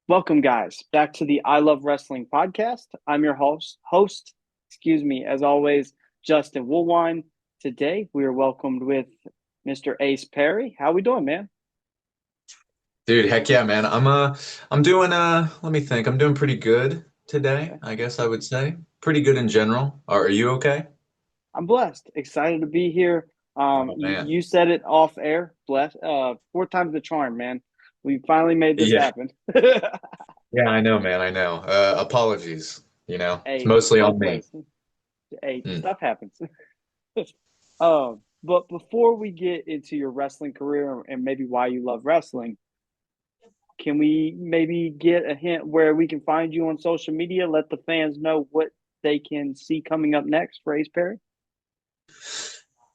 Welcome, guys, back to the I Love Wrestling podcast. I'm your as always, Justin Woolwine. Today, we are welcomed with Mr. Ace Perry. How we doing, man? Dude, heck yeah, man. I'm doing let me think. I'm doing pretty good today, Okay. I guess I would say. Pretty good in general. Are you okay? I'm blessed, excited to be here. Oh man. You said it off air. Blessed. Four times the charm, man. We finally made this Yeah. happen. Yeah, I know, man. I know. Apologies, It's Hey, mostly no on me. place. Hey, Mm. stuff happens. But before we get into your wrestling career and maybe why you love wrestling, can we maybe get a hint where we can find you on social media? Let the fans know what they can see coming up next for Ace Perry.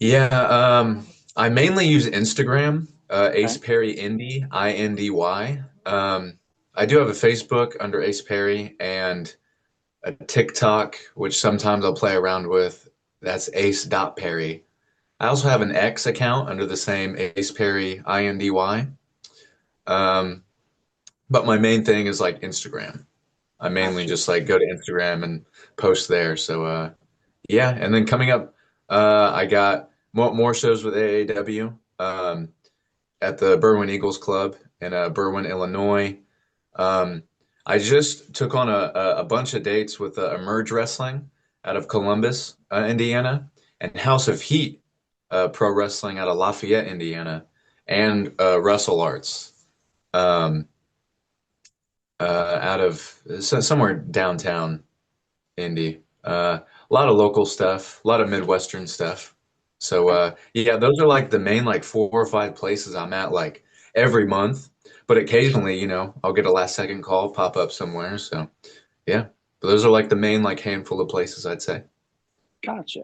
Yeah, I mainly use Instagram, Ace Okay. Perry Indy, INDY. I do have a Facebook under Ace Perry and a TikTok, which sometimes I'll play around with. That's Ace.Perry. I also have an X account under the same Ace Perry INDY. Um, but my main thing is like Instagram. I mainly Gotcha. just like go to Instagram and post there. So yeah, and then coming up, I got more shows with AAW at the Berwyn Eagles Club in Berwyn, Illinois. Um, I just took on a bunch of dates with Emerge Wrestling out of Columbus, Indiana, and House of Heat Pro Wrestling out of Lafayette, Indiana, and Wrestle Arts um, out of somewhere downtown Indy. A lot of local stuff, a lot of Midwestern stuff. So Okay. yeah, those are like the main like 4 or 5 places I'm at like every month. But occasionally, I'll get a last second call pop up somewhere. So yeah, but those are like the main like handful of places I'd say. Gotcha.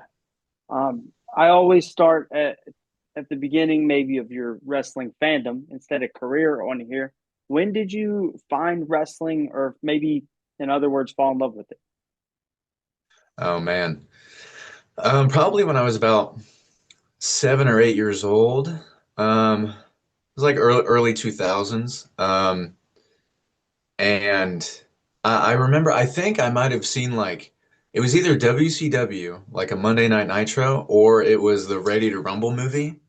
I always start at the beginning, maybe of your wrestling fandom instead of career on here. When did you find wrestling, or maybe, in other words, fall in love with it? Oh man. Probably when I was about 7 or 8 years old. It was like early 2000s. And I remember, I think I might have seen like, it was either WCW, like a Monday Night Nitro, or it was the Ready to Rumble movie,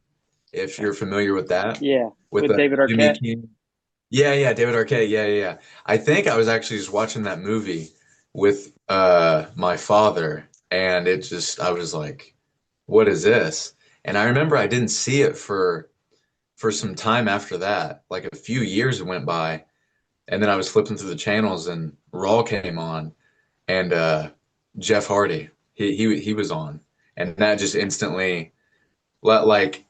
if Okay. you're familiar with that, Yeah, with with David Jimmy Arquette. King. Yeah, yeah, David Arquette. Yeah, yeah, yeah. I think I was actually just watching that movie with my father, and I was like, what is this? And I remember I didn't see it for some time after that. Like a few years went by, and then I was flipping through the channels and Raw came on and Jeff Hardy, he was on. And that just instantly like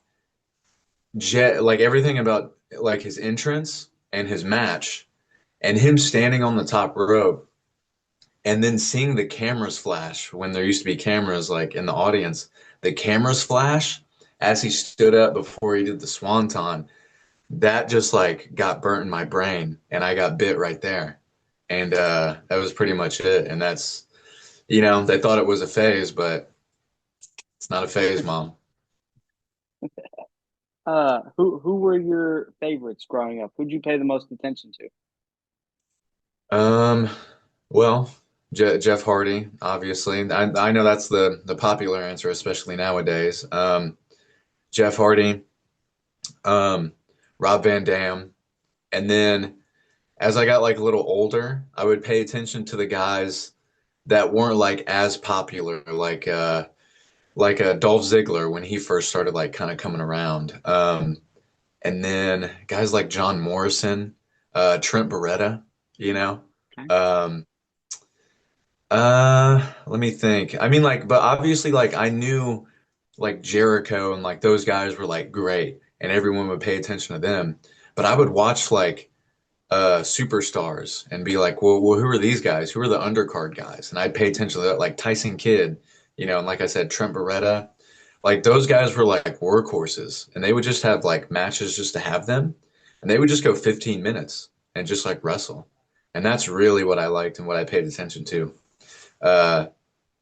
like everything about like his entrance and his match and him standing on the top rope and then seeing the cameras flash when there used to be cameras like in the audience, the cameras flash as he stood up before he did the swanton. That just like got burnt in my brain and I got bit right there. And that was pretty much it. And that's, they thought it was a phase, but it's not a phase, mom. Who were your favorites growing up? Who'd you pay the most attention to? Um, well, Jeff Hardy, obviously. I know that's the popular answer, especially nowadays. Jeff Hardy, um, Rob Van Dam, and then as I got like a little older, I would pay attention to the guys that weren't like as popular, like Dolph Ziggler when he first started like kind of coming around. And then guys like John Morrison, Trent Beretta, you know. Okay. Um, let me think. I mean, like, but obviously, like, I knew like Jericho and like those guys were like great, and everyone would pay attention to them. But I would watch like superstars and be like, well, who are these guys? Who are the undercard guys? And I'd pay attention to that, like Tyson Kidd, and like I said, Trent Beretta. Like those guys were like workhorses, and they would just have like matches just to have them, and they would just go 15 minutes and just like wrestle. And that's really what I liked and what I paid attention to. Uh,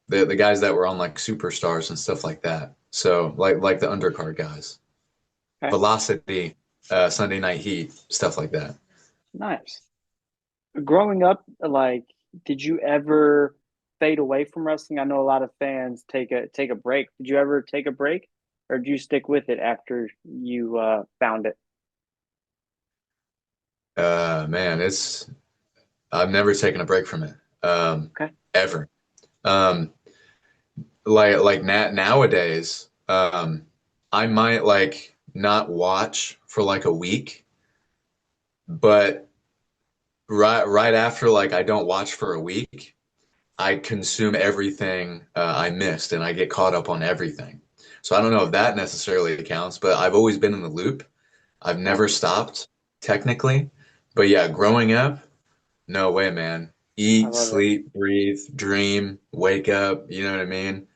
the guys that were on like superstars and stuff like that. So like the undercard guys, Okay. Velocity, Sunday Night Heat, stuff like that. Nice. growing up, like, did you ever fade away from wrestling? I know a lot of fans take a break. Did you ever take a break, or did you stick with it after you found it? Man, it's I've never taken a break from it. Okay. Ever. Um, like nowadays, I might like not watch for like a week, but right after like I don't watch for a week, I consume everything I missed and I get caught up on everything. So I don't know if that necessarily counts, but I've always been in the loop. I've never Gotcha. stopped technically. But yeah, growing up, no way, man. I Eat, love it. sleep, breathe, dream, wake up, you know what I mean?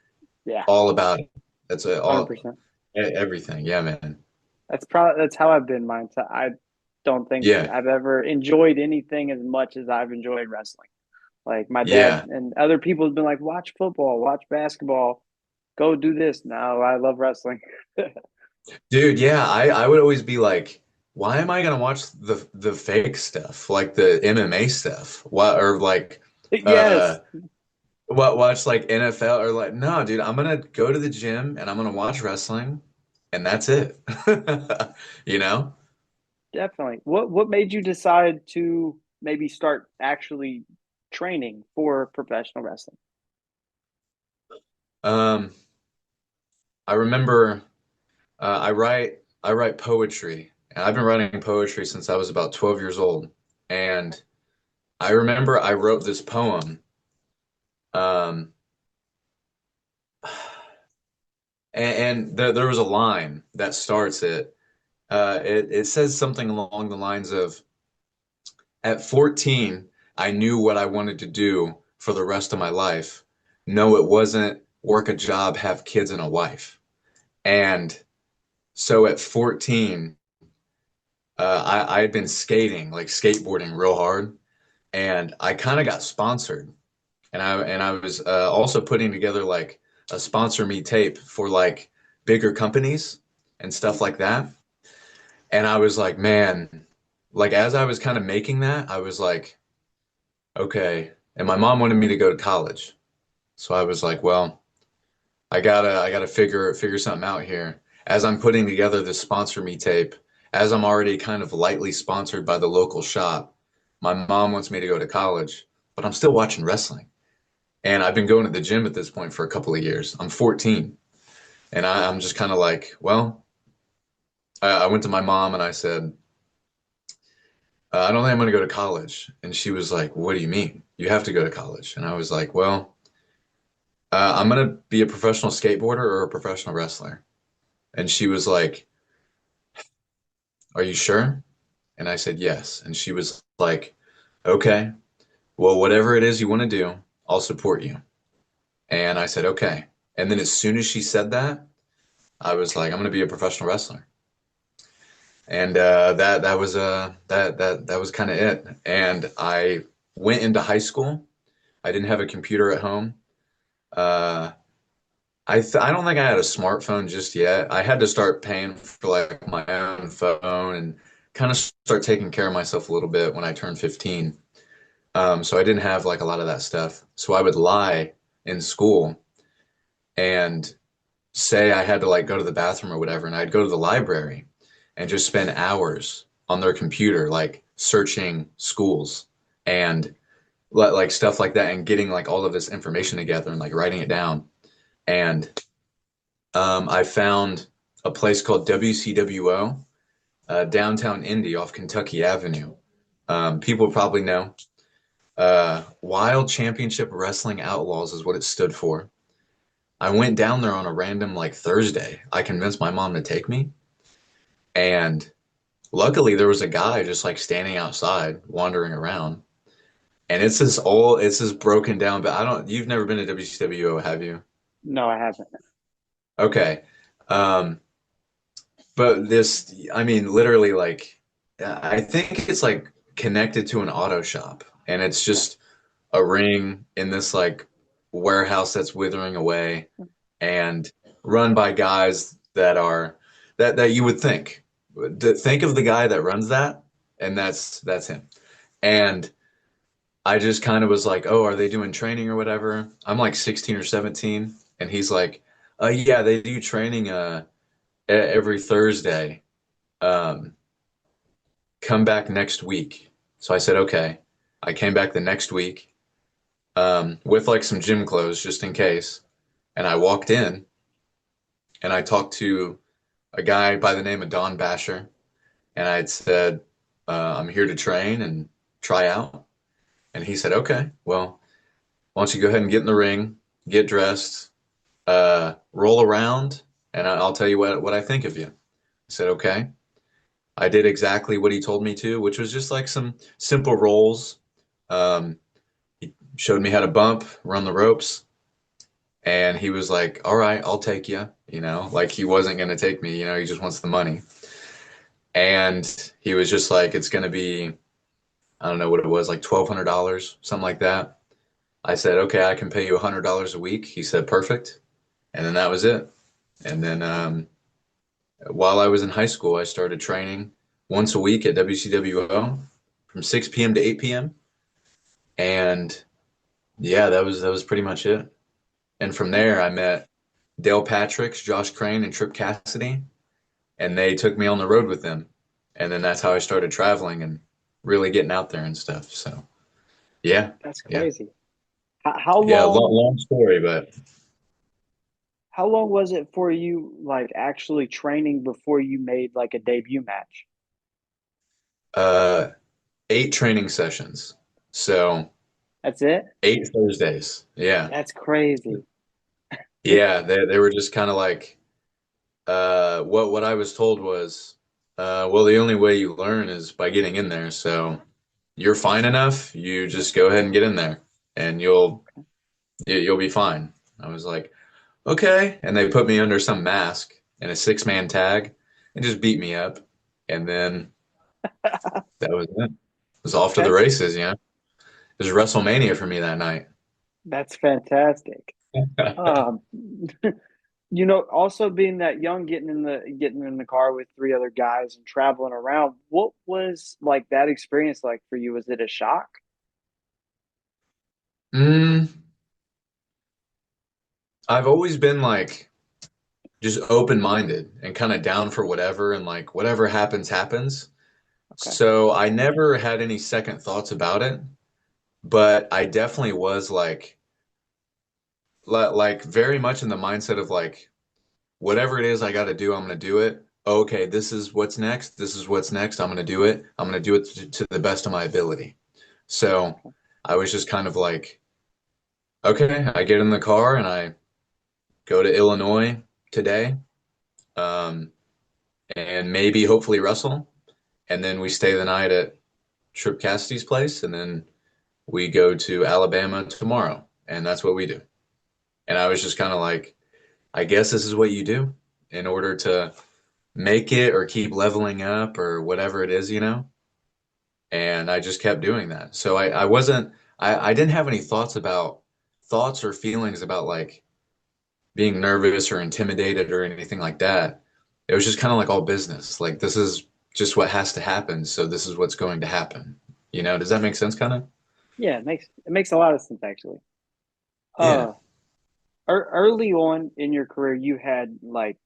Yeah, All about it. That's all 100%. everything. Yeah, man. That's how I've been mine. So I don't think Yeah. I've ever enjoyed anything as much as I've enjoyed wrestling. Like my dad Yeah. and other people have been like, watch football, watch basketball, go do this. No, I love wrestling. Dude, yeah, I would always be like, why am I gonna watch the fake stuff, like the MMA stuff? What or like Yes, what watch like NFL or like no, dude, I'm gonna go to the gym and I'm gonna watch wrestling and that's it. You know? definitely. What made you decide to maybe start actually training for professional wrestling? Um, I remember I write poetry and I've been writing poetry since I was about 12 years old. And I remember I wrote this poem. Um, and there was a line that starts it. It says something along the lines of, at 14, I knew what I wanted to do for the rest of my life. No, it wasn't work a job, have kids and a wife. And so at 14, I had been skating, like skateboarding real hard, and I kind of got sponsored. And I was also putting together like a sponsor me tape for like bigger companies and stuff like that. And I was like, man, like as I was kind of making that, I was like, okay. And my mom wanted me to go to college. So I was like, well, I gotta figure something out here. As I'm putting together this sponsor me tape, as I'm already kind of lightly sponsored by the local shop, my mom wants me to go to college, but I'm still watching wrestling. And I've been going to the gym at this point for a couple of years. I'm 14. And I'm just kind of like, well, I went to my mom and I said, I don't think I'm going to go to college. And she was like, what do you mean? You have to go to college. And I was like, well, I'm going to be a professional skateboarder or a professional wrestler. And she was like, are you sure? And I said, yes. And she was like, okay, well, whatever it is you want to do, I'll support you. And I said, okay. And then as soon as she said that, I was like, I'm going to be a professional wrestler. And that was kind of it. And I went into high school. I didn't have a computer at home. Uh, I don't think I had a smartphone just yet. I had to start paying for like my own phone and kind of start taking care of myself a little bit when I turned 15. So I didn't have like a lot of that stuff. So I would lie in school and say I had to like go to the bathroom or whatever, and I'd go to the library and just spend hours on their computer, like searching schools and like stuff like that, and getting like all of this information together and like writing it down. And I found a place called WCWO, downtown Indy off Kentucky Avenue. People probably know. Wild Championship Wrestling Outlaws is what it stood for. I went down there on a random like Thursday. I convinced my mom to take me, and luckily there was a guy just like standing outside, wandering around. And it's this broken down, but I don't, you've never been to WCWO, have you? No, I haven't. Okay. Um, but this, I mean, literally like, I think it's like connected to an auto shop, and it's just a ring in this like warehouse that's withering away and run by guys that are that you would think. Think of the guy that runs that, and that's him. And I just kind of was like, oh, are they doing training or whatever? I'm like 16 or 17, and he's like, yeah, they do training every Thursday. Um, come back next week. So I said, okay. I came back the next week with like some gym clothes just in case. And I walked in and I talked to a guy by the name of Don Basher. And I had said, I'm here to train and try out. And he said, okay, well, why don't you go ahead and get in the ring, get dressed, roll around, and I'll tell you what I think of you. I said, okay. I did exactly what he told me to, which was just like some simple rolls. Um, he showed me how to bump, run the ropes, and he was like, all right, I'll take you. Like he wasn't going to take me, he just wants the money. And he was just like, it's going to be, I don't know what it was, like $1,200, something like that. I said, okay, I can pay you $100 a week. He said, perfect. And then that was it. And then while I was in high school, I started training once a week at WCWO from 6 p.m. to 8 p.m. And yeah, that was pretty much it. And from there, I met Dale Patricks, Josh Crane, and Trip Cassidy, and they took me on the road with them. And then that's how I started traveling and really getting out there and stuff. So yeah, That's yeah, crazy. How yeah. Long, long long story, but how long was it for you like actually training before you made like a debut match? uh, 8 training sessions. So That's it? 8 Thursdays. Yeah, That's crazy. yeah. They were just kind of like what I was told was, well, the only way you learn is by getting in there. So you're fine enough. You just go ahead and get in there, and you'll be fine. I was like, okay. And they put me under some mask in a 6-man tag and just beat me up. And then that was it. It was off to the That's races, It was WrestleMania for me that night. that's fantastic. Um, also being that young, getting in the car with three other guys and traveling around, what was like that experience like for you? Was it a shock? Mm, I've always been like just open-minded and kind of down for whatever, and like whatever happens, happens. Okay. So I never had any second thoughts about it, but I definitely was like very much in the mindset of like whatever it is I got to do, I'm going to do it. Okay, this is what's next. This is what's next. I'm going to do it. I'm going to do it to the best of my ability. So I was just kind of like, okay, I get in the car and I go to Illinois today, um, and maybe hopefully wrestle, and then we stay the night at Trip Cassidy's place, and then we go to Alabama tomorrow, and that's what we do. And I was just kind of like, I guess this is what you do in order to make it or keep leveling up or whatever it is. And I just kept doing that. So I wasn't, I didn't have any thoughts or feelings about like being nervous or intimidated or anything like that. It was just kind of like all business. Like this is just what has to happen. So this is what's going to happen. Does that make sense kind of? Yeah, it makes a lot of sense actually. Yeah. Uh, early on in your career, you had like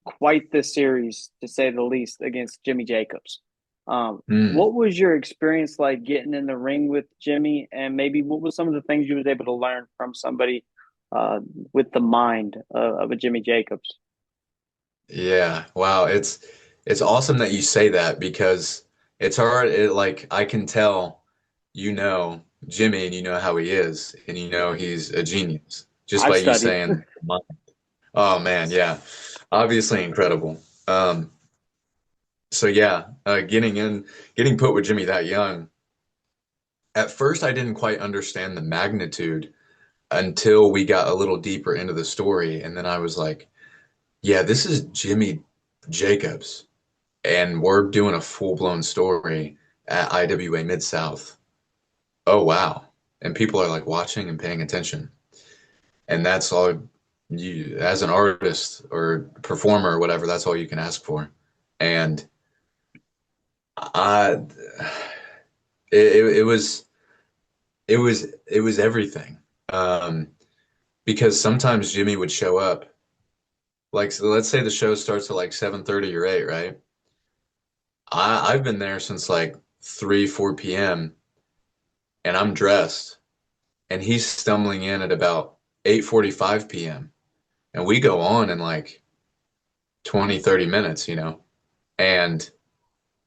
quite the series, to say the least, against Jimmy Jacobs. Mm. What was your experience like getting in the ring with Jimmy, and maybe what was some of the things you was able to learn from somebody uh, with the mind of a Jimmy Jacobs? Yeah. Wow. It's awesome that you say that because it's hard. Like I can tell, Jimmy and you know how he is and he's a genius just I've by you studied. saying, oh man, yeah. Obviously incredible. So yeah, getting put with Jimmy that young. At first, I didn't quite understand the magnitude until we got a little deeper into the story, and then I was like, yeah, this is Jimmy Jacobs, and we're doing a full-blown story at IWA Mid-South. Oh wow. And people are like watching and paying attention. And that's all you, as an artist or performer or whatever, that's all you can ask for. And I, it was it was everything. Um, because sometimes Jimmy would show up. Like, so let's say the show starts at like 7:30 or 8, right? I've been there since like 3, 4 p.m. and I'm dressed and he's stumbling in at about 8:45 p.m. and we go on in like 20, 30 minutes, and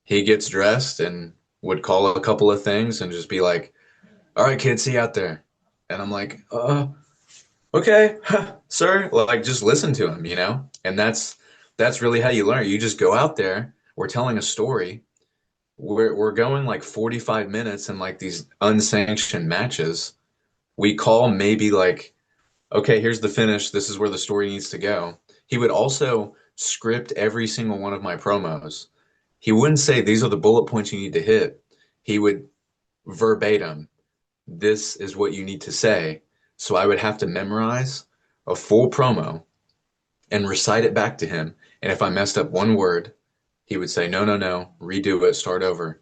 he gets dressed and would call a couple of things and just be like, "All right, kids, see you out there." And I'm like, okay, sir." Like, just listen to him. And that's really how you learn. You just go out there. We're telling a story. We're going like 45 minutes in like these unsanctioned matches. We call maybe like, okay, here's the finish. This is where the story needs to go. He would also script every single one of my promos. He wouldn't say these are the bullet points you need to hit. He would verbatim, this is what you need to say. So I would have to memorize a full promo and recite it back to him. And if I messed up one word, he would say, no, no, no, redo it, start over.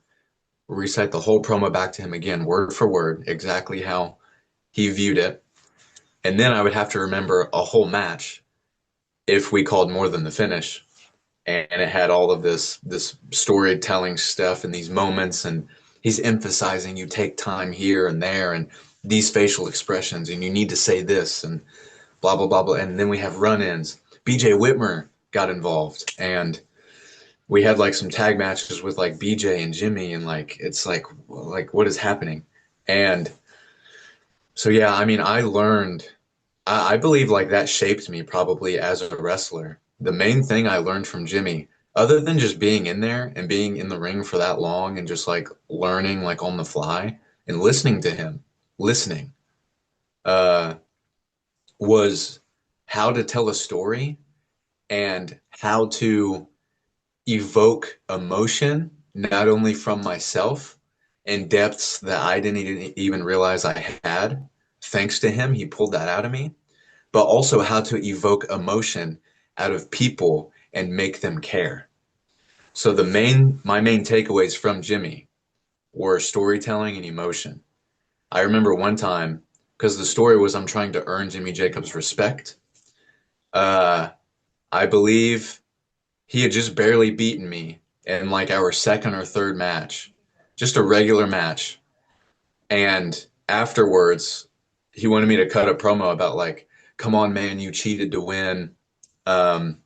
Recite the whole promo back to him again, word for word, exactly how he viewed it. And then I would have to remember a whole match if we called more than the finish. And it had all of this storytelling stuff and these moments, and he's emphasizing you take time here and there and these facial expressions and you need to say this and blah blah blah blah. And then we have run-ins. BJ Whitmer got involved and we had like some tag matches with like BJ and Jimmy, and like it's like what is happening? And so yeah, I mean, I believe like that shaped me probably as a wrestler. The main thing I learned from Jimmy, other than just being in there and being in the ring for that long and just like learning like on the fly and listening to him, listening, uh, was how to tell a story and how to evoke emotion, not only from myself in depths that I didn't even realize I had. Thanks to him, he pulled that out of me, but also how to evoke emotion out of people and make them care. So my main takeaways from Jimmy were storytelling and emotion. I remember one time, because the story was I'm trying to earn Jimmy Jacobs' respect. Uh, I believe he had just barely beaten me in like our second or third match, just a regular match. And afterwards, he wanted me to cut a promo about like, come on, man, you cheated to win. Um,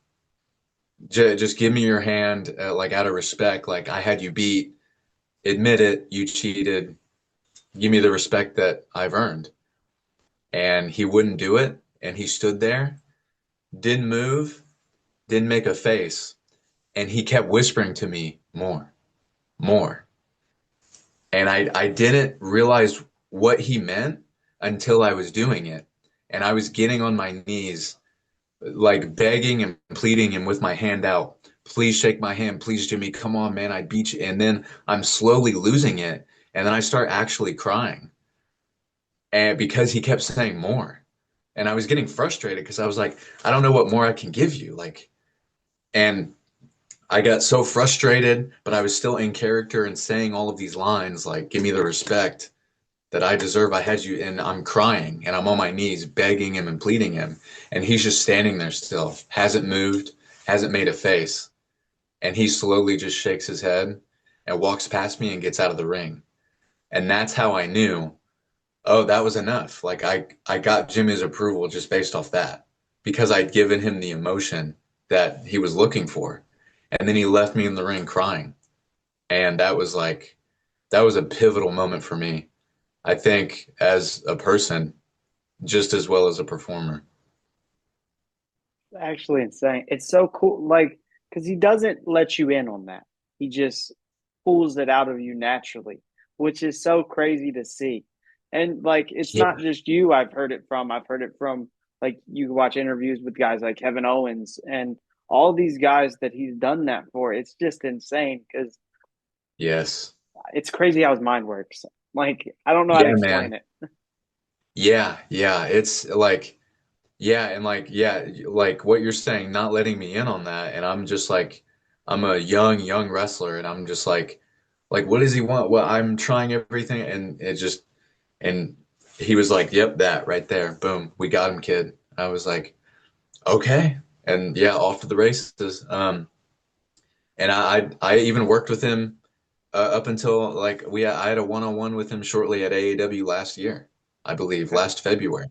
just give me your hand, like out of respect. Like I had you beat. Admit it, you cheated. Give me the respect that I've earned. And he wouldn't do it. And he stood there, didn't move, didn't make a face. And he kept whispering to me, more, more. And I didn't realize what he meant until I was doing it. And I was getting on my knees, like begging and pleading him with my hand out. Please shake my hand. Please, Jimmy, come on, man. I beat you. And then I'm slowly losing it. And then I start actually crying. And because he kept saying more. And I was getting frustrated because I was like, I don't know what more I can give you. Like, and I got so frustrated, but I was still in character and saying all of these lines like, give me the respect that I deserve. I had you. And I'm crying and I'm on my knees begging him and pleading him. And he's just standing there still, hasn't moved, hasn't made a face. And he slowly just shakes his head and walks past me and gets out of the ring. And that's how I knew, oh, that was enough. Like I got Jimmy's approval just based off that because I'd given him the emotion that he was looking for. And then he left me in the ring crying. And that was a pivotal moment for me. I think as a person, just as well as a performer. Actually insane. It's so cool, like because he doesn't let you in on that. He just pulls it out of you naturally, which is so crazy to see. And like it's Yeah. not just you I've heard it from. I've heard it from like you watch interviews with guys like Kevin Owens and all these guys that he's done that for. It's just insane because Yes. it's crazy how his mind works. Like I don't know how to Yeah, man. explain it. Yeah, yeah. It's like, yeah, and like, yeah, like what you're saying, not letting me in on that. And I'm just like, I'm a young wrestler, and I'm just like, what does he want? Well, I'm trying everything, and And he was like, "Yep, that right there. Boom, we got him, kid." I was like, "Okay." And yeah, off to the races. And I even worked with him up until like I had a one-on-one with him shortly at AAW last year, I believe, Okay. last February.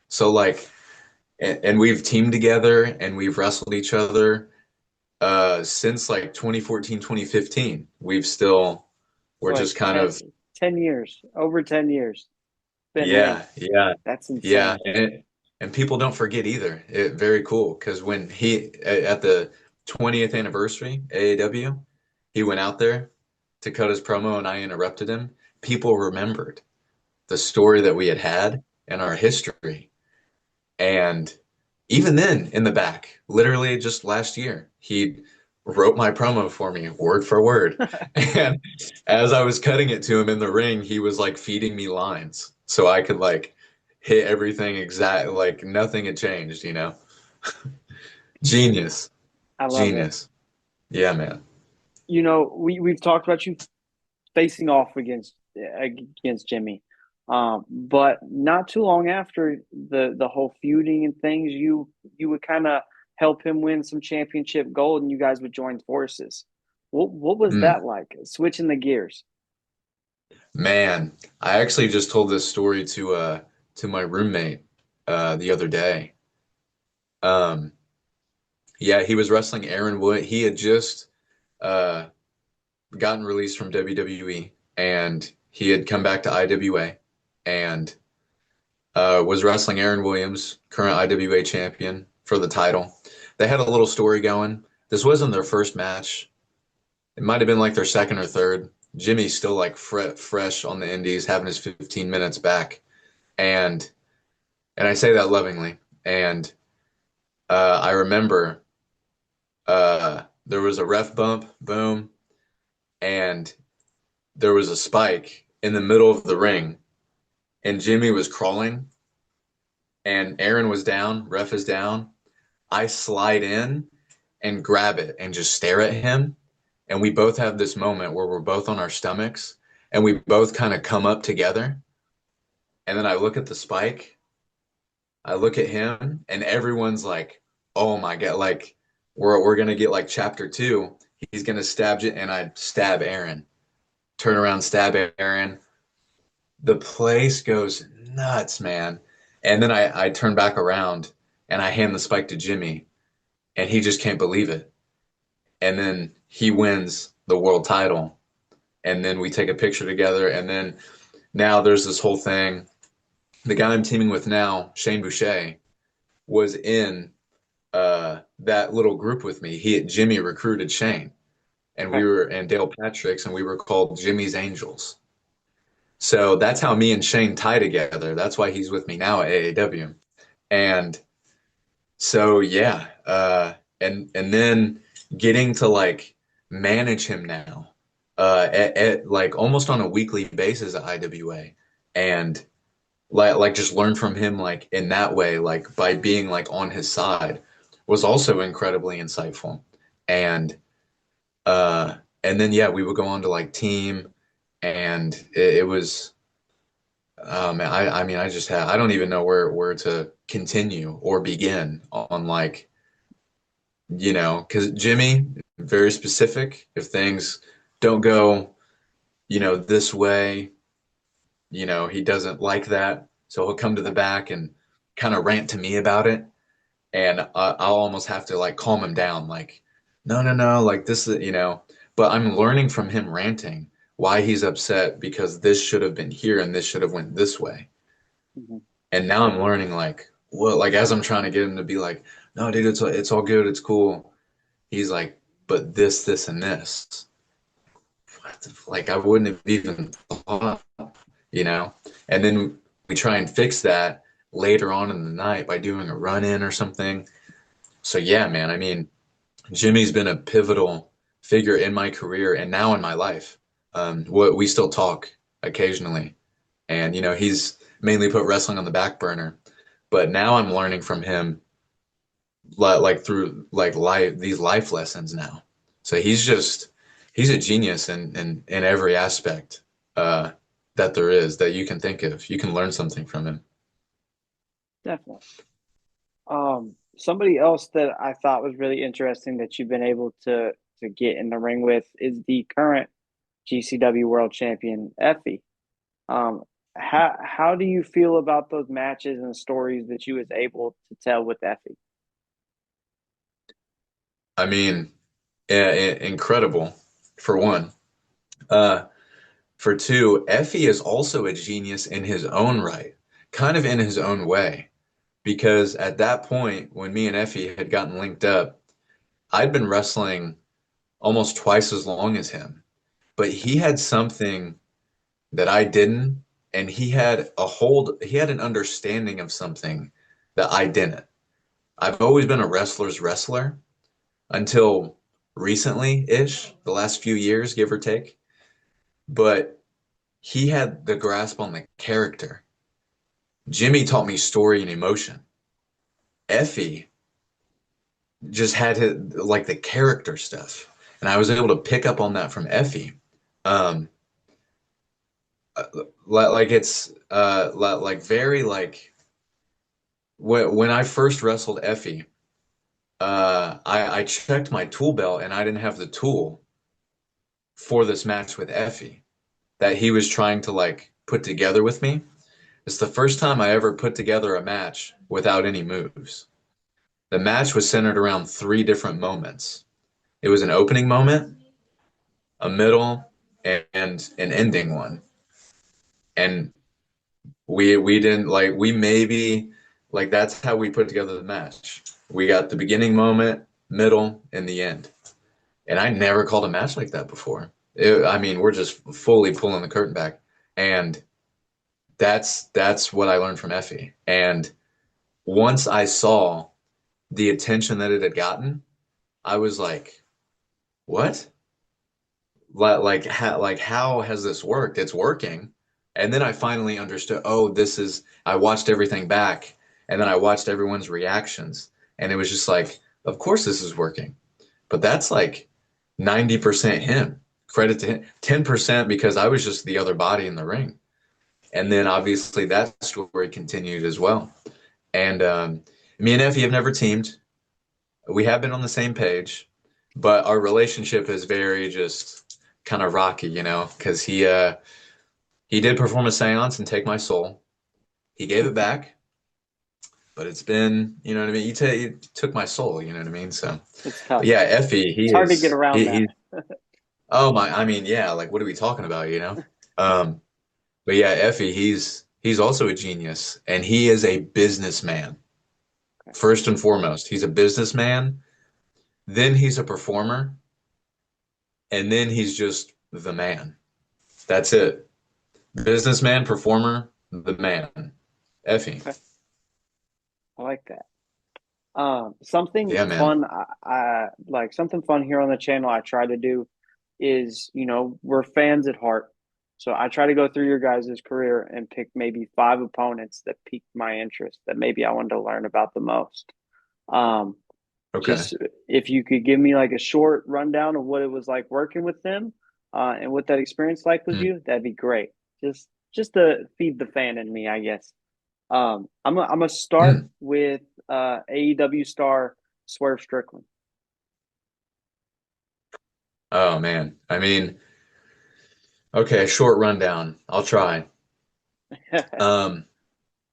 So like, and we've teamed together and we've wrestled each other since like 2014, 2015. We're So like just kind of 10 years, over 10 years. Been in. yeah, yeah, That's yeah. insane. And people don't forget either. Very cool because when at the 20th anniversary AAW, he went out there to cut his promo and I interrupted him. People remembered the story that we had and our history. And even then, in the back, literally just last year, he wrote my promo for me word for word. And as I was cutting it to him in the ring, he was like feeding me lines so I could like hit everything exact, like nothing had changed, you know? Genius, I love it. genius. Yeah, man. We've talked about you facing off against Jimmy. But not too long after the whole feuding and things, you would kind of help him win some championship gold, and you guys would join forces. What was Mm, that like? Switching the gears. man, I actually just told this story to my roommate the other day. Um, yeah, he was wrestling Aaron Wood. He had just uh, gotten released from WWE and he had come back to IWA and was wrestling Aaron Williams, current IWA champion, for the title. They had a little story going. This wasn't their first match. It might have been like their second or third. Jimmy's still like fresh on the indies, having his 15 minutes back. And I say that lovingly. And I remember there was a ref bump, boom, and there was a spike in the middle of the ring, and Jimmy was crawling, and Aaron was down, ref is down. I slide in and grab it and just stare at him. And we both have this moment where we're both on our stomachs and we both kind of come up together. And then I look at the spike, I look at him, and everyone's like, oh my God, like we're gonna get like chapter two. He's gonna stab it, and I stab Aaron. Turn around, stab Aaron. The place goes nuts, man. And then I turn back around and I hand the spike to Jimmy, and he just can't believe it. And then he wins the world title. And then we take a picture together. And then now there's this whole thing. The guy I'm teaming with now, Shane Boucher, was in that little group with me. Jimmy recruited Shane, and Okay. Dale Patricks, and we were called Jimmy's Angels. So that's how me and Shane tie together. That's why he's with me now at AAW. And so yeah, and then getting to like manage him now, at like almost on a weekly basis at IWA, and like just learn from him like in that way, like by being like on his side, was also incredibly insightful. And uh, and then yeah, we would go on to like team, and it was. Man, I mean, I don't even know where to continue or begin on like, because Jimmy, very specific. If things don't go, this way, he doesn't like that. So he'll come to the back and kind of rant to me about it. And I'll almost have to like calm him down, like, no, no, no, like this is, but I'm learning from him ranting why he's upset because this should have been here and this should have went this way. Mhm. And now I'm learning like what like as I'm trying to get him to be like, no, dude, it's all good, it's cool. He's like, but this, and this. Like I wouldn't have even thought, you know? And then we try and fix that later on in the night by doing a run in or something. So yeah, man, I mean, Jimmy's been a pivotal figure in my career and now in my life. What we still talk occasionally. And he's mainly put wrestling on the back burner. But now I'm learning from him like through like these life lessons now. So he's a genius in every aspect. Uh, that there is that you can think of. You can learn something from him. Definitely. Somebody else that I thought was really interesting that you've been able to get in the ring with is the current GCW World Champion, Effy. Um, how do you feel about those matches and stories that you was able to tell with Effy? I mean, incredible for one. Uh, for two, Effie is also a genius in his own right, kind of in his own way. Because at that point, when me and Effie had gotten linked up, I'd been wrestling almost twice as long as him. But he had something that I didn't, and he had an understanding of something that I didn't. I've always been a wrestler's wrestler until recently-ish, the last few years, give or take. But he had the grasp on the character. Jimmy taught me story and emotion. Effie just had his, like the character stuff. And I was able to pick up on that from Effie. Um, like it's like very like when I first wrestled Effie, I checked my tool belt and I didn't have the tool for this match with Effie that he was trying to like put together with me. It's the first time I ever put together a match without any moves. The match was centered around three different moments. It was an opening moment, a middle, and an ending one. And we didn't like we maybe like that's how we put together the match. We got the beginning moment, middle, and the end. And I never called a match like that before. I mean, we're just fully pulling the curtain back. And that's what I learned from Effie. And once I saw the attention that it had gotten, I was like, "What? Like how has this worked? It's working." And then I finally understood, oh, this is I watched everything back and then I watched everyone's reactions and it was just like, of course this is working. But that's like 90% him. Credit to him. 10% because I was just the other body in the ring. And then obviously that story continued as well. And me and Effie have never teamed. We have been on the same page, but our relationship is very just kind of rocky, you know, because he did perform a seance and take my soul. He gave it back, but it's been, you know what I mean. You took my soul, you know what I mean. So, It's but tough. yeah, Effie, It's hard to get around that. he. Oh my, I mean, yeah, like what are we talking about, you know? Um, but yeah, Effie, he's also a genius, and he is a businessman. Okay. First and foremost, he's a businessman. Then he's a performer, and then he's just the man. That's it. Businessman, performer, the man. Effie. Okay. I like that. Something Yeah, man. fun I like something fun here on the channel I try to do is, we're fans at heart. So I try to go through your guys' career and pick maybe five opponents that piqued my interest that maybe I wanted to learn about the most. Um, Okay. just if you could give me like a short rundown of what it was like working with them, and what that experience like with Hmm. you, that'd be great. Just to feed the fan in me, I guess. I'm gonna start Hmm. with AEW star Swerve Strickland. Oh man. I mean, okay, short rundown. I'll try. Um,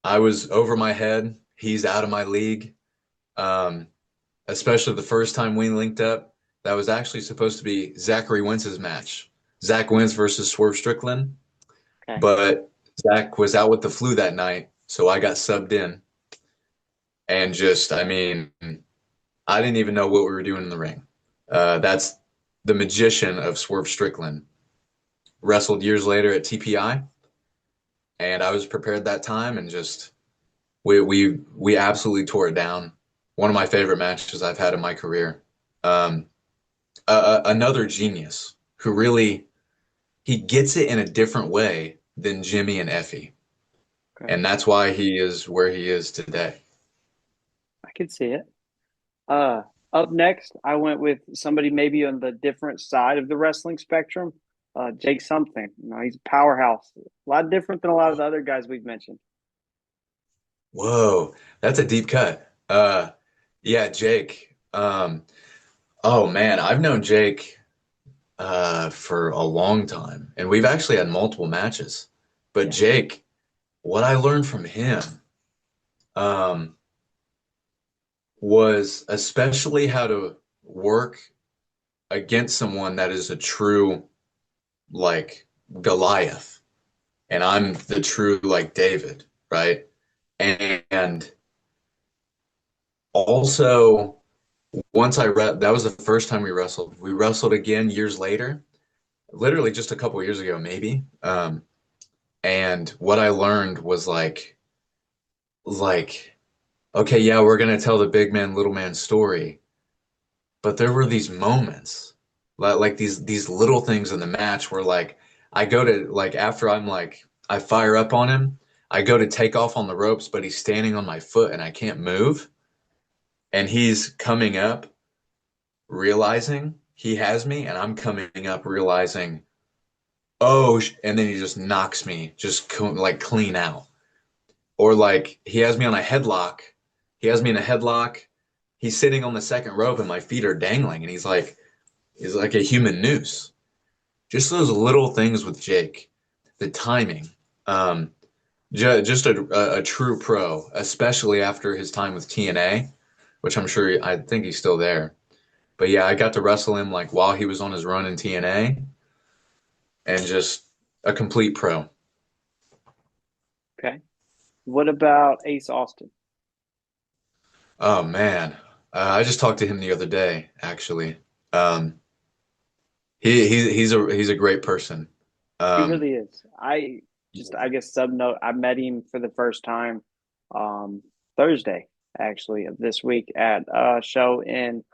I was over my head. He's out of my league. Um, especially the first time we linked up. That was actually supposed to be Zachary Wentz's match. Zach Wentz versus Swerve Strickland. Okay. But Zach was out with the flu that night, so I got subbed in. And just, I mean, I didn't even know what we were doing in the ring. That's the magician of Swerve Strickland. Wrestled years later at TPI, and I was prepared that time, and just we absolutely tore it down. One of my favorite matches I've had in my career. Um, another genius who really he gets it in a different way than Jimmy and Effie, Okay. and that's why he is where he is today. I can see it. Uh, Up next, I went with somebody maybe on the different side of the wrestling spectrum. Jake something. He's a powerhouse. A lot different than a lot of the other guys we've mentioned. Whoa, that's a deep cut. Yeah, Jake. Oh man, I've known Jake for a long time, and we've actually had multiple matches. But Yeah, Jake, what I learned from him um, was especially how to work against someone that is a true like Goliath, and I'm the true like David, right? And also, once that was the first time we wrestled. We wrestled again years later, literally just a couple years ago, maybe. And what I learned was like, okay, yeah, we're gonna tell the big man, little man story, but there were these moments, like these little things in the match where like I go to like after I'm like I fire up on him, I go to take off on the ropes, but he's standing on my foot and I can't move, and he's coming up realizing he has me, and I'm coming up realizing, oh, and then he just knocks me just like clean out. Or like he has me on a headlock. He has me in a headlock. He's sitting on the second rope and my feet are dangling, and he's like a human noose. Just those little things with Jake, the timing. Um, just a true pro, especially after his time with TNA, which I think he's still there. But yeah, I got to wrestle him like while he was on his run in TNA, and just a complete pro. okay. What about Ace Austin? Oh man, I just talked to him the other day, actually. Um, he's a great person. He Um, really is. I guess sub note. I met him for the first time um, Thursday actually of this week at a show in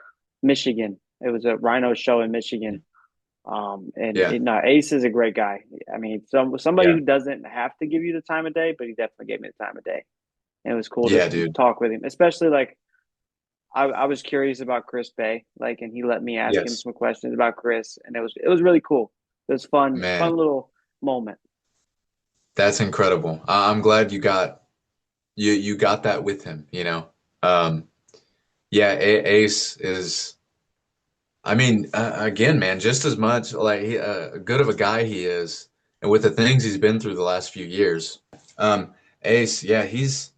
Michigan. It was a Rhino show in Michigan. yeah, No, Ace is a great guy. I mean, somebody yeah, who doesn't have to give you the time of day, but he definitely gave me the time of day. And it was cool to yeah, dude. talk with him, especially like I was curious about Chris Bay, like, and he let me ask him Yes, some questions about Chris, and it was really cool. It was fun, man, fun little moment. that's incredible. I'm glad you got that with him. Um, yeah, Ace is. I mean, again, man, just as much like good of a guy he is, and with the things he's been through the last few years. Um, Ace, yeah, he's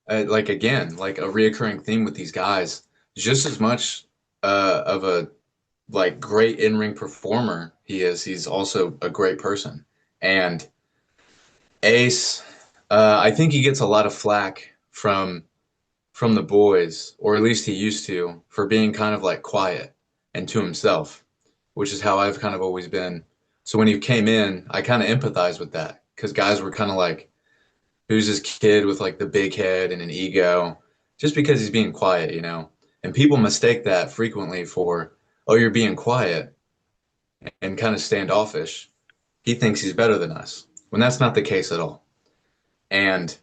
like again, like a reoccurring theme with these guys. Just as much of a like great in-ring performer he is, he's also a great person. And Ace, I think he gets a lot of flack from the boys, or at least he used to, for being kind of like quiet and to himself, which is how I've kind of always been. So when he came in, I kind of empathized with that because guys were kind of like, who's this kid with like the big head and an ego just because he's being quiet. And people mistake that frequently for, oh, you're being quiet and kind of standoffish. He thinks he's better than us when that's not the case at all. And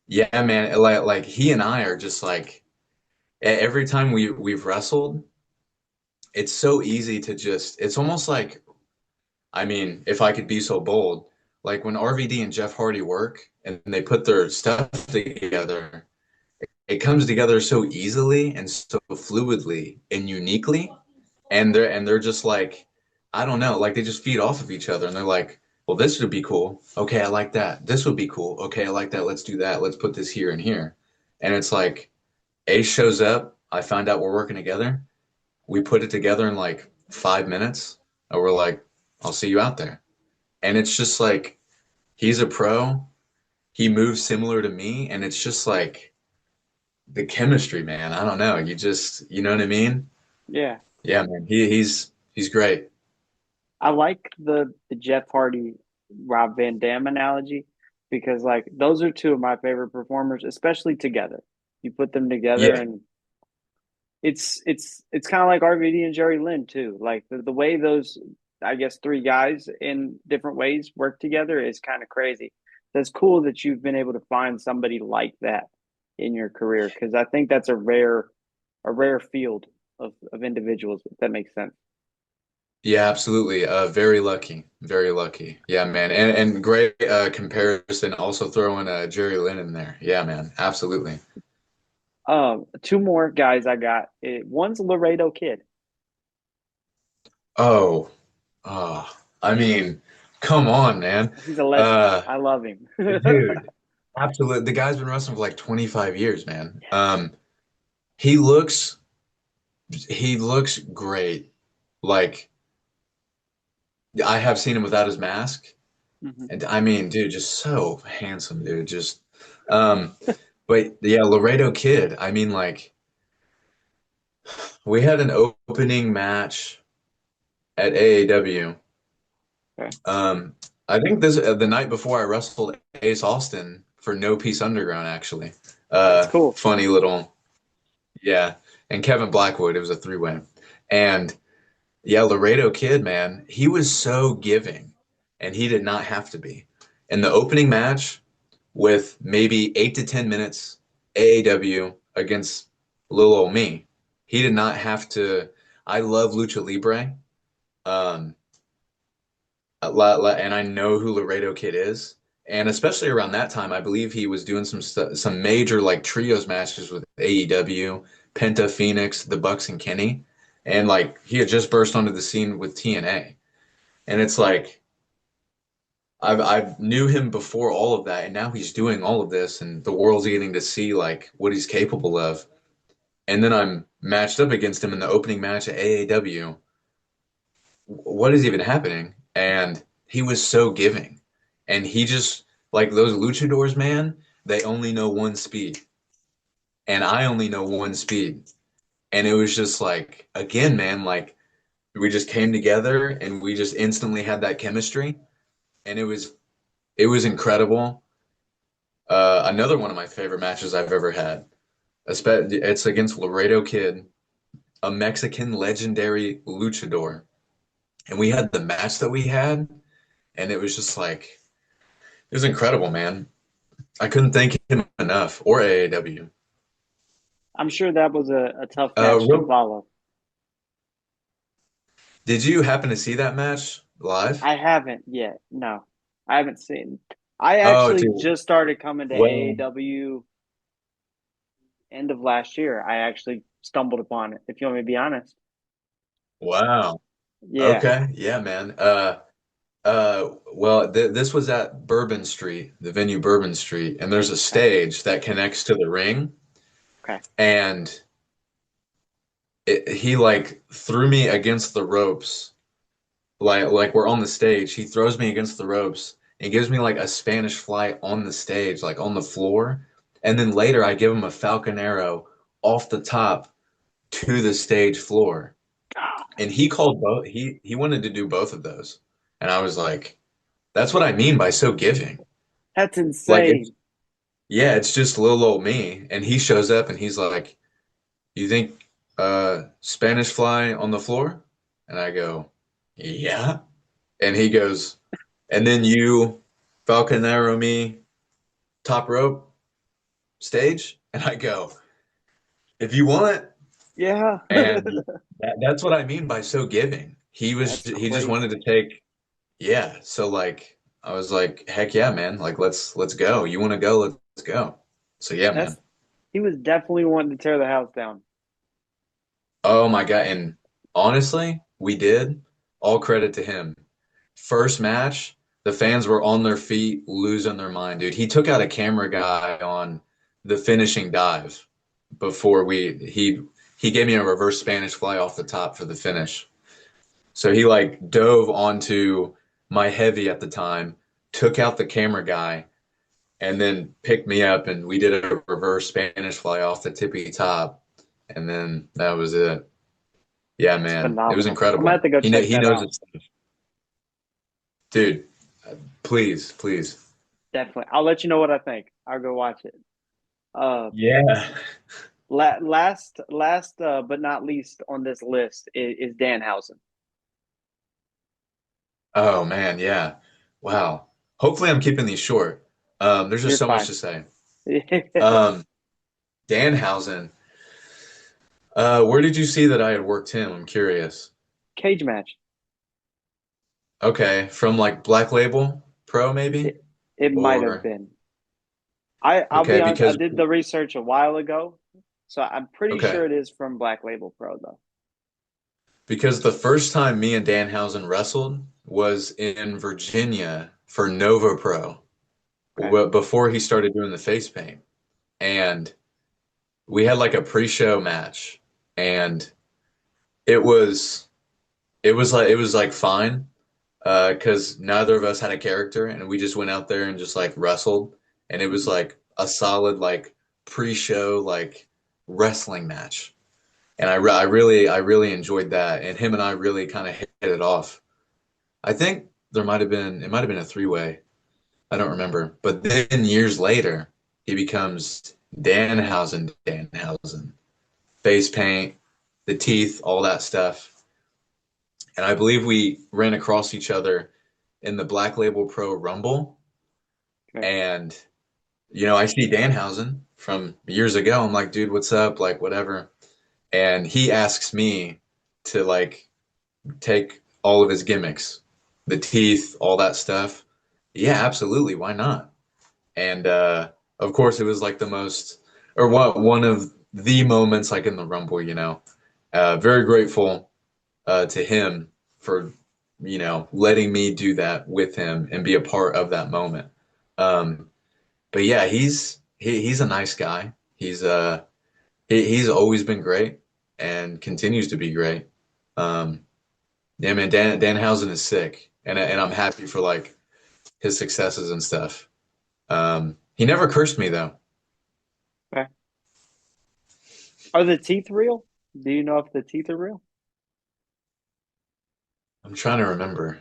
yeah, man, like he and I are just like every time we've wrestled, it's so easy to just it's almost like, I mean, if I could be so bold, like when RVD and Jeff Hardy work and they put their stuff together, it comes together so easily and so fluidly and uniquely, and they're just like, I don't know, like they just feed off of each other, and they're like, well, this would be cool, okay, I like that, this would be cool, okay, I like that, let's do that, let's put this here and here. And it's like Ace shows up, I find out we're working together, we put it together in like 5 minutes, and we're like, I'll see you out there. And it's just like he's a pro, he moves similar to me, and it's just like the chemistry, man. I don't know. You know what I mean? Yeah, Yeah, man. He's great. I like the Jeff Hardy Rob Van Dam analogy because like those are two of my favorite performers, especially together. You put them together, Yeah, and it's kind of like RVD and Jerry Lynn too. Like the way those, I guess, three guys in different ways work together is kind of crazy. That's cool that you've been able to find somebody like that in your career because I think that's a rare field of individuals, if that makes sense. Yeah, absolutely. Very lucky. Very lucky. Yeah, man. And great comparison. Also throwing Jerry Lynn in there. Yeah, man. Absolutely. Two more guys I got. One's Laredo Kid. Oh, I mean, come on, man. He's a legend. Uh, I love him. dude, absolutely. The guy's been wrestling for like 25 years, man. He looks he looks great. Like I have seen him without his mask, Mhm. and I mean, dude, just so handsome, dude. Just, um, but yeah, Laredo Kid. I mean, like we had an opening match at AAW. Okay. Um, I think this the night before I wrestled Ace Austin for No Peace Underground, actually. That's cool. Funny little, yeah. And Kevin Blackwood, it was a three-way. And yeah, Laredo Kid, man, he was so giving, and he did not have to be. In the opening match, with maybe 8 to 10 minutes AAW against little old me, he did not have to. I love Lucha Libre. Um, and I know who Laredo Kid is. And especially around that time, I believe he was doing some major like trios matches with AEW, Penta Phoenix, the Bucks, and Kenny. And like he had just burst onto the scene with TNA. And it's like I knew him before all of that, and now he's doing all of this, and the world's getting to see like what he's capable of. And then I'm matched up against him in the opening match at AAW. What is even happening? And he was so giving. And he just like those luchadors, man, they only know one speed. And I only know one speed. And it was just like, again, man, like we just came together and we just instantly had that chemistry. And it was incredible. Another one of my favorite matches I've ever had. It's against Laredo Kid, a Mexican legendary luchador. And we had the match that we had, and it was just like it was incredible, man. I couldn't thank him enough, or AAW. I'm sure that was a tough match to Real, follow. did you happen to see that match live? I haven't yet. No, I haven't seen. I Oh, actually dude. just started coming to Well, AAW end of last year. I actually stumbled upon it, if you want me to be honest. wow. Yeah. Okay, yeah, man. Well, this was at Bourbon Street, the venue Bourbon Street, and there's a Okay. stage that connects to the ring, Okay. and he like threw me against the ropes, like we're on the stage. He throws me against the ropes and gives me like a Spanish fly on the stage, like on the floor, and then later I give him a Falcon Arrow off the top to the stage floor. And he called both. He wanted to do both of those, and I was like, "That's what I mean by so giving." That's Like it's insane. yeah, it's just little old me, and he shows up and he's like, "You think Spanish fly on the floor?" And I go, "Yeah." And he goes, "And then you Falcon Arrow me top rope stage?" And I go, "If you want." Yeah. And that's what I mean by so giving. That's He just wanted crazy. to take yeah. So like I was like, "Heck yeah, man. Like let's go. You want to go? Let's go." So yeah, That's man. he was definitely wanting to tear the house down. Oh my God. And honestly, we did. All credit to him. First match, the fans were on their feet, losing their mind, dude. He took out a camera guy on the finishing dive before he gave me a reverse Spanish fly off the top for the finish. So he like dove onto my heavy at the time, took out the camera guy, and then picked me up and we did a reverse Spanish fly off the tippy top. And then that was it. Yeah, That's man. It was phenomenal. I'm gonna have incredible. to go check He that knows out. his stuff. Dude, please, please. Definitely. I'll let you know what I think. I'll go watch it. Uh, Yeah. last, but not least on this list is Danhausen. Oh man, yeah. Wow. Hopefully I'm keeping these short. There's just You're so much fine. to say. Um, Danhausen. Where did you see that I had worked him? I'm curious. Cage match. Okay, from like Black Label Pro maybe? It it might have Or been. I'll be okay, honest. I because did the research a while ago, so I'm pretty okay. sure it is from Black Label Pro though. Because the first time me and Danhausen wrestled was in Virginia for Nova Pro Okay. before he started doing the face paint. And we had like a pre-show match and it was it was like fine because neither of us had a character and we just went out there and just like wrestled and it was Mhm. like a solid like pre-show like wrestling match. And I really enjoyed that and him and I really kind of hit it off. I think it might have been a three-way. I don't remember. But then years later, he becomes Danhausen, face paint, the teeth, all that stuff. And I believe we ran across each other in the Black Label Pro Rumble. Okay. And, I see Danhausen from years ago. I'm like, dude, what's up? Like, whatever. And he asks me to like take all of his gimmicks, the teeth, all that stuff. Yeah, absolutely. Why not? And of course, it was like the most, or one of the moments like in the Rumble, Very grateful to him for, letting me do that with him and be a part of that moment. Um, but yeah, he's a nice guy. He's always been great and continues to be great. Um, yeah, man, Danhausen is sick, and I'm happy for like his successes and stuff. He never cursed me though. Okay. Are the teeth real? Do you know if the teeth are real? I'm trying to remember.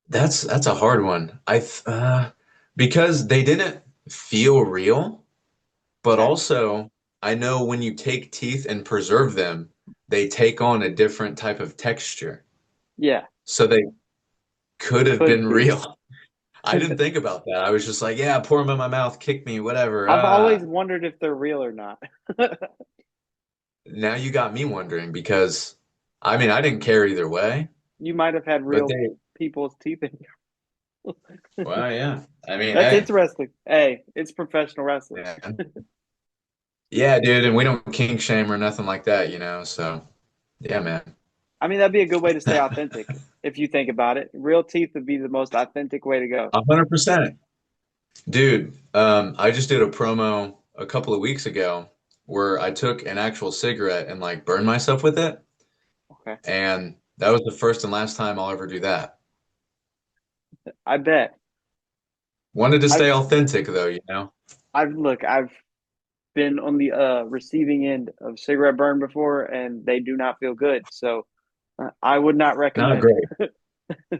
That's a hard one. Because they didn't feel real, but Okay. also I know when you take teeth and preserve them, they take on a different type of texture. Yeah, So they could have could been be. real. I didn't think about that. I was just like, yeah, pour them in my mouth, kick me, whatever. I've always wondered if they're real or not. Now you got me wondering because I mean I didn't care either way, You might have had but real they people's teeth in you. well yeah. I mean, That's hey, interesting. Hey, it's professional wrestling. yeah. Yeah, dude, and we don't kink shame or nothing like that. So yeah, man. I mean, that'd be a good way to stay authentic if you think about it. Real teeth would be the most authentic way to go. 100%. Dude, I just did a promo a couple of weeks ago where I took an actual cigarette and like burned myself with it, Okay. and that was the first and last time I'll ever do that. I bet. Wanted to I've stay authentic though. I've been on the receiving end of cigarette burn before and they do not feel good. So I would not Not recommend. great.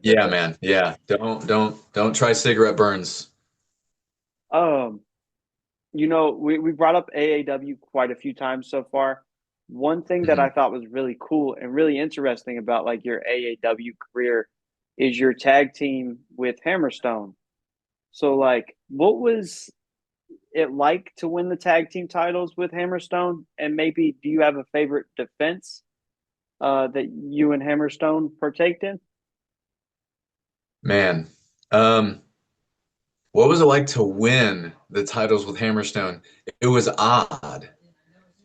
Yeah, man. Yeah. Don't try cigarette burns. Um, we brought up AAW quite a few times so far. One thing that I Mhm. thought was really cool and really interesting about like your AAW career is your tag team with Hammerstone. So like what was it like to win the tag team titles with Hammerstone? And maybe do you have a favorite defense that you and Hammerstone partaked in? Man. Um, what was it like to win the titles with Hammerstone? It was odd.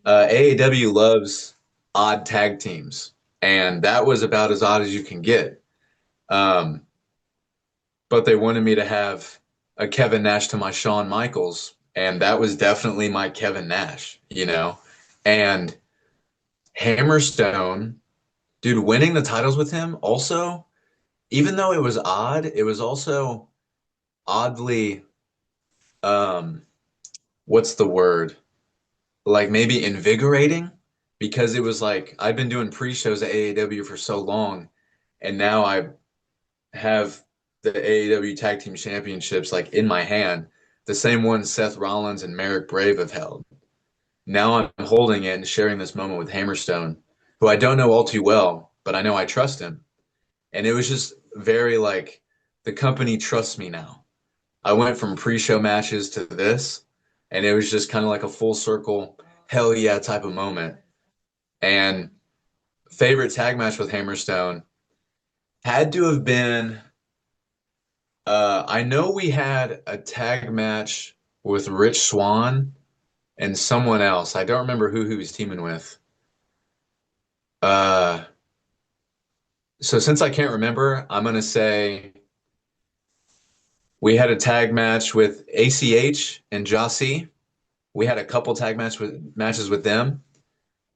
AAW loves odd tag teams, and that was about as odd as you can get. Um, but they wanted me to have a Kevin Nash to my Shawn Michaels, and that was definitely my Kevin Nash. And Hammerstone, dude, winning the titles with him also, even though it was odd, it was also oddly, um, what's the word? Like maybe invigorating because it was like I've been doing pre-shows at AAW for so long, and now I have the AAW Tag Team Championships like in my hand, the same one Seth Rollins and Merrick Brave have held. Now I'm holding it and sharing this moment with Hammerstone, who I don't know all too well, but I know I trust him. And it was just very like the company trusts me now. I went from pre-show matches to this, and it was just kind of like a full circle, hell yeah type of moment. And favorite tag match with Hammerstone Had to have been. I know we had a tag match with Rich Swann and someone else. I don't remember who he was teaming with. Uh, so since I can't remember, I'm gonna say we had a tag match with ACH and Jossie. We had a couple matches with them.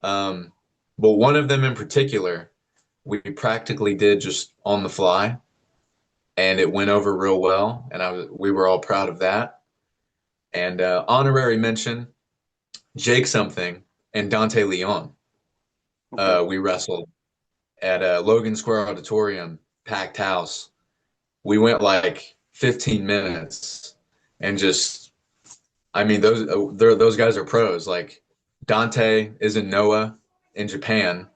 Um, but one of them in particular, we practically did just on the fly, and it went over real well, and we were all proud of that. And honorary mention, Jake something and Dante Leon. Okay. We wrestled at Logan Square Auditorium, packed house. We went like 15 minutes and just, I mean, those guys are pros. Like Dante is in Noah in Japan.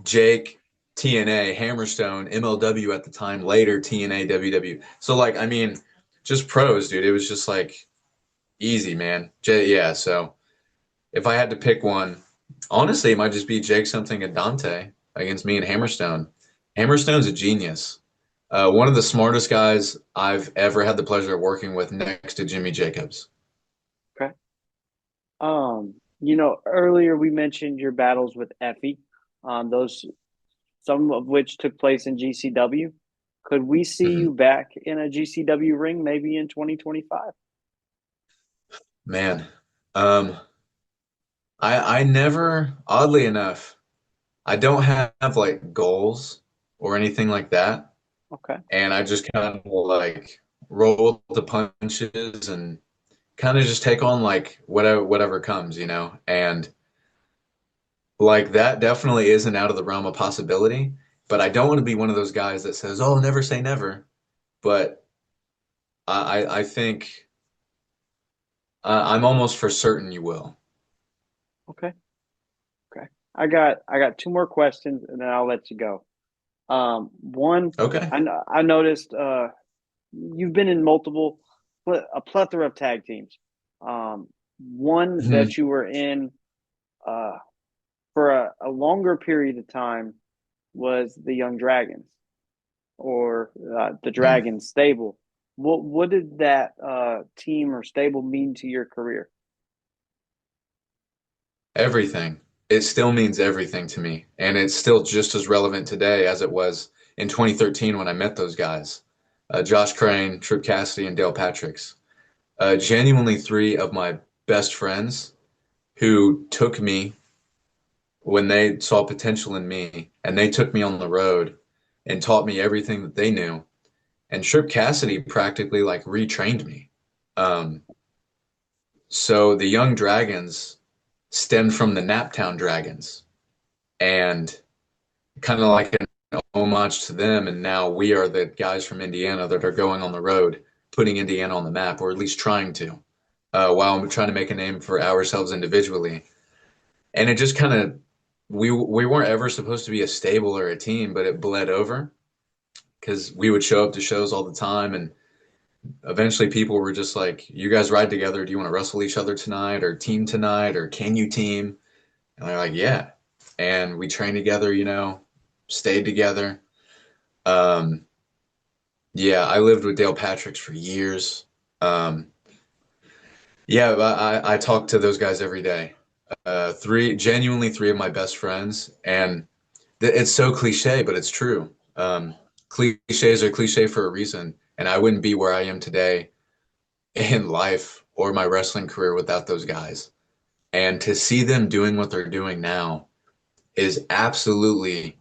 Jake, TNA, Hammerstone, MLW at the time, later TNA, WW. So like, I mean, just pros, dude. It was just like easy, man. Yeah. So if I had to pick one, honestly, it might just be Jake something and Dante against me and Hammerstone. Hammerstone's a genius. One of the smartest guys I've ever had the pleasure of working with next to Jimmy Jacobs. Okay. Earlier we mentioned your battles with Effy, those some of which took place in GCW. Could we see Mhm. you back in a GCW ring maybe in 2025? Man, um, I never, oddly enough, I don't have like goals or anything like that. Okay. And I just kind of like roll the punches and kind of just take on like whatever comes, you know. And like that definitely isn't out of the realm of possibility. But I don't want to be one of those guys that says, "Oh, never say never." But I think I'm almost for certain you will. Okay. Okay. I got two more questions and then I'll let you go. One, Okay. I noticed you've been in a plethora of tag teams. One Hmm. that you were in uh, for a longer period of time was the Young Dragons or the Hmm. Dragon Stable. What did that team or stable mean to your career? Everything. It still means everything to me, and it's still just as relevant today as it was in 2013 when I met those guys. Josh Crane, Trip Cassidy, and Dale Patricks. Genuinely three of my best friends who took me when they saw potential in me and they took me on the road and taught me everything that they knew. And Trip Cassidy practically like retrained me. Um, so the Young Dragons stemmed from the Naptown Dragons and kind of like an homage to them. And now we are the guys from Indiana that are going on the road, putting Indiana on the map, or at least trying to, while I'm trying to make a name for ourselves individually. And it just kind of we weren't ever supposed to be a stable or a team, but it bled over because we would show up to shows all the time, and eventually people were just like, "You guys ride together. Do you want to wrestle each other tonight, or team tonight, or can you team?" And they're like, "Yeah." And we trained together, you know, stayed together. Um, yeah, I lived with Dale Patricks for years. Um, yeah, I talk to those guys every day. Genuinely three of my best friends, and it's so cliche, but it's true. Cliches are cliche for a reason, and I wouldn't be where I am today in life or my wrestling career without those guys. And to see them doing what they're doing now is absolutely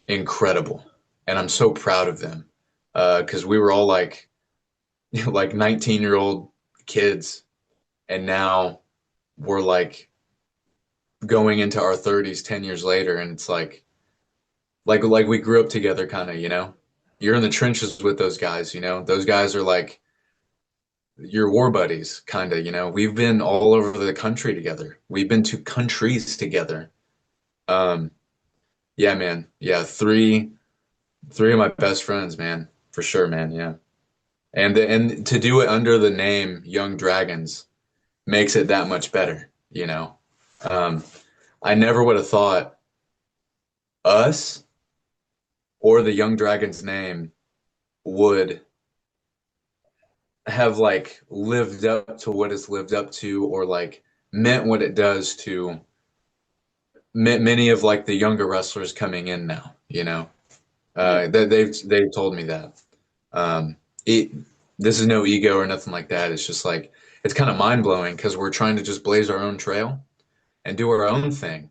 incredible, and I'm so proud of them because we were all like like 19-year-old kids, and now we're like going into our 30s 10 years later, and it's like we grew up together, kind of, you know. You're in the trenches with those guys, you know. Those guys are like your war buddies, kind of, you know. We've been all over the country together. We've been to countries together. Um, yeah, man. Yeah, three of my best friends, man, for sure, man. Yeah, and to do it under the name Young Dragons makes it that much better, you know. Um, I never would have thought us or the Young Dragon's name would have like lived up to what it's lived up to, or like meant what it does to many of like the younger wrestlers coming in now, you know. Yeah, They've told me that. Um, it, this is no ego or nothing like that. It's just like it's kind of mind blowing because we're trying to just blaze our own trail and do our own thing.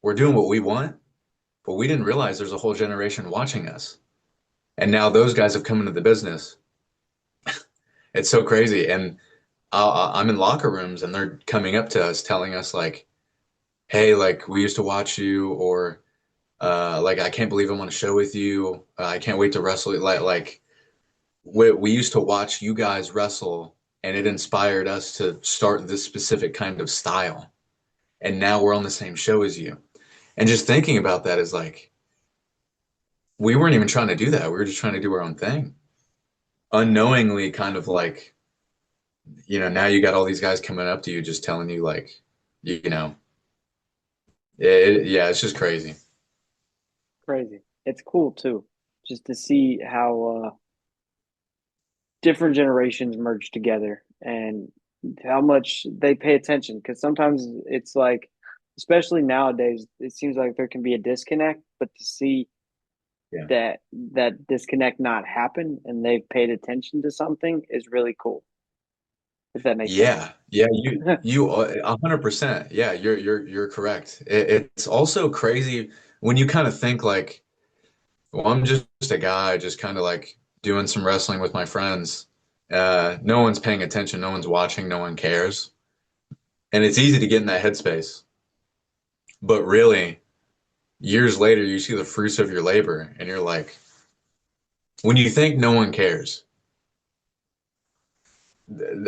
We're doing what we want, but we didn't realize there's a whole generation watching us. And now those guys have come into the business. It's so crazy. And I'm in locker rooms and they're coming up to us telling us like, "Hey, like we used to watch you," or like I can't believe I'm on a show with you. I can't wait to wrestle. Like we used to watch you guys wrestle, and it inspired us to start this specific kind of style. And now we're on the same show as you. And just thinking about that is like we weren't even trying to do that. We were just trying to do our own thing, unknowingly, kind of like now you got all these guys coming up to you, just telling you like, you know, yeah, it's just crazy. crazy. It's cool too, just to see how different generations merge together and how much they pay attention. Because sometimes it's like, especially nowadays, it seems like there can be a disconnect, but to see Yeah. that disconnect not happen and they've paid attention to something is really cool, if that makes sense. Yeah, yeah, you 100%. Yeah, you're correct. It's also crazy when you kind of think like, well, I'm just a guy, just kind of like doing some wrestling with my friends. No one's paying attention, no one's watching, no one cares, and it's easy to get in that headspace. But really, years later, you see the fruits of your labor, and you're like, when you think no one cares,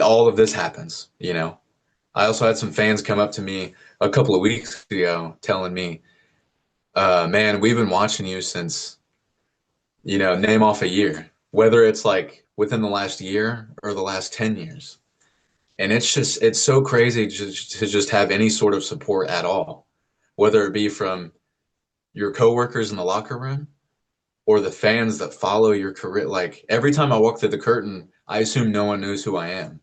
all of this happens, you know. I also had some fans come up to me a couple of weeks ago telling me, man, we've been watching you since, name off a year, whether it's like within the last year or the last 10 years. And it's so crazy to just have any sort of support at all, whether it be from your coworkers in the locker room or the fans that follow your career. Like every time I walk through the curtain, I assume no one knows who I am.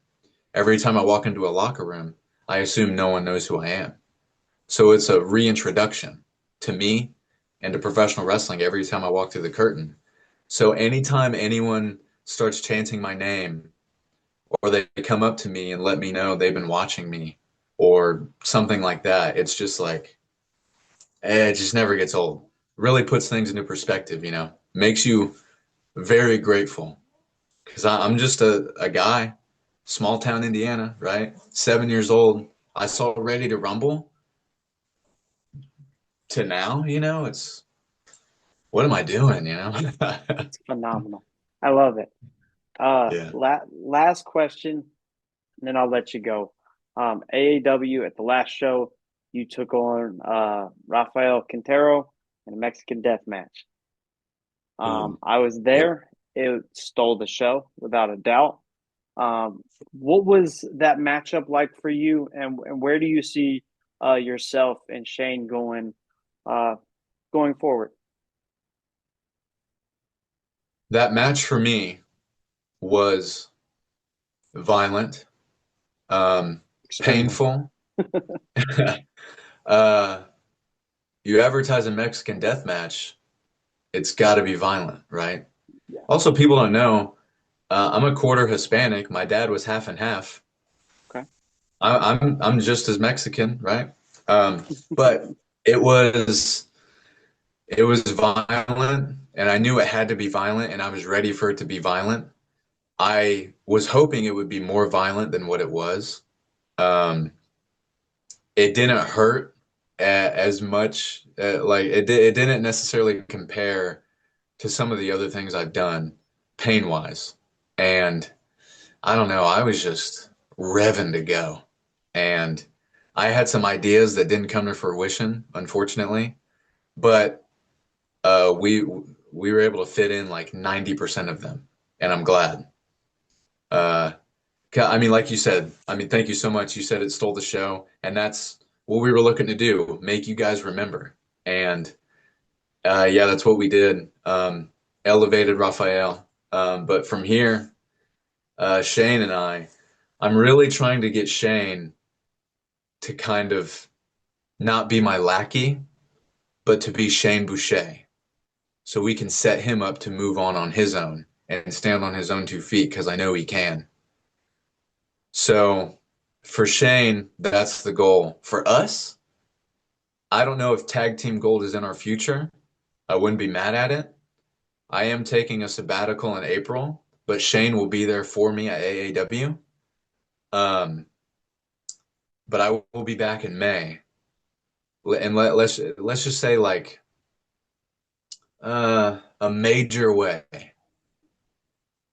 Every time I walk into a locker room, I assume no one knows who I am. So it's a reintroduction to me and to professional wrestling every time I walk through the curtain. So anytime anyone starts chanting my name or they come up to me and let me know they've been watching me or something like that, it's just like, it just never gets old. Really puts things into perspective, makes you very grateful. Because I'm just a guy, small town Indiana, right? 7 years old. I saw Ready to Rumble to now, it's what am I doing, It's phenomenal. I love it. Yeah. Last question, and then I'll let you go. AAW at the last show, you took on Rafael Quintero in a Mexican death match. Ooh. I was Yeah. there. It stole the show without a doubt. What was that matchup like for you, and where do you see yourself and Shane uh, going forward? That match for me was violent, Extremely. painful. uh, you advertise a Mexican death match, it's got to be violent, right? Yeah. Also, people don't know, I'm a quarter Hispanic. My dad was half and half. Okay. I'm just as Mexican, right? But it was it was violent, and I knew it had to be violent, and I was ready for it to be violent. I was hoping it would be more violent than what it was. Um, it didn't hurt as much, like it didn't necessarily compare to some of the other things I've done pain wise. And I don't know, I was just revving to go. And I had some ideas that didn't come to fruition, unfortunately, but we were able to fit in like 90% of them, and I'm glad. Uh, I mean, like you said, I mean, thank you so much. You said it stole the show, and that's what we were looking to do, make you guys remember. And Yeah, that's what we did. Elevated Raphael. But from here, Shane and I'm really trying to get Shane to kind of not be my lackey, but to be Shane Boucher. So we can set him up to move on his own and stand on his own 2 feet because I know he can. So for Shane, that's the goal. For us, I don't know if tag team gold is in our future. I wouldn't be mad at it. I am taking a sabbatical in April, but Shane will be there for me at AAW. Um, but I will be back in May. And let's just say like a major way.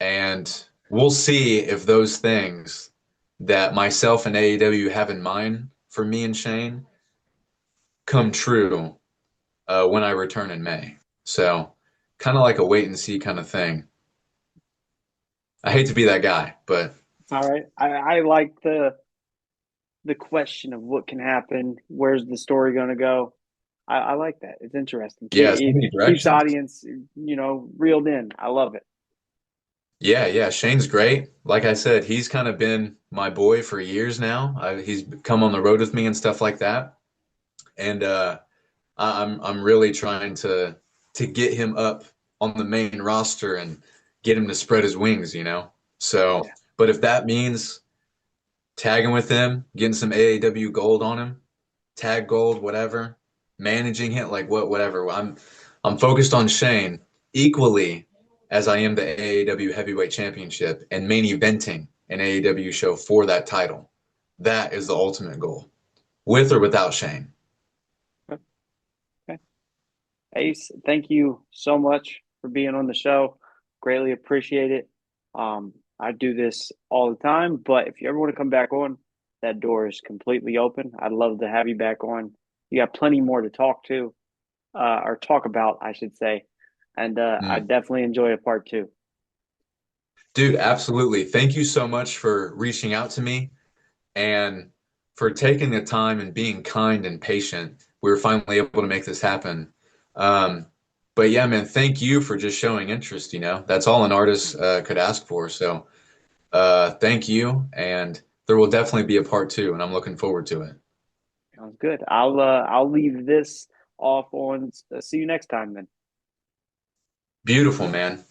And we'll see if those things that myself and AEW have in mind for me and Shane come true when I return in May. So kind of like a wait and see kind of thing. I hate to be that guy, but All right. I like the question of what can happen. Where's the story going to go? I like that. It's interesting. yeah, so It many keeps the directions. audience, reeled in. I love it. Yeah, yeah, Shane's great. Like I said, he's kind of been my boy for years now. He's come on the road with me and stuff like that. And I'm really trying to get him up on the main roster and get him to spread his wings, you know. So, Yeah. but if that means tagging with him, getting some AAW gold on him, tag gold, whatever, managing it, like whatever. I'm focused on Shane equally as I am the AAW Heavyweight Championship and main eventing an AAW show for that title. That is the ultimate goal, with or without Shane. Okay. Ace, thank you so much for being on the show. Greatly appreciate it. I do this all the time, but if you ever want to come back on, that door is completely open. I'd love to have you back on. You got plenty more to talk to, or talk about, I should say. And I Mm. definitely enjoy a part two. Dude, absolutely. Thank you so much for reaching out to me and for taking the time and being kind and patient. We were finally able to make this happen. Um, but yeah, man, thank you for just showing interest. You know, that's all an artist could ask for. So thank you. And there will definitely be a part two, and I'm looking forward to it. Sounds good. I'll leave this off on. See you next time then. Beautiful, man.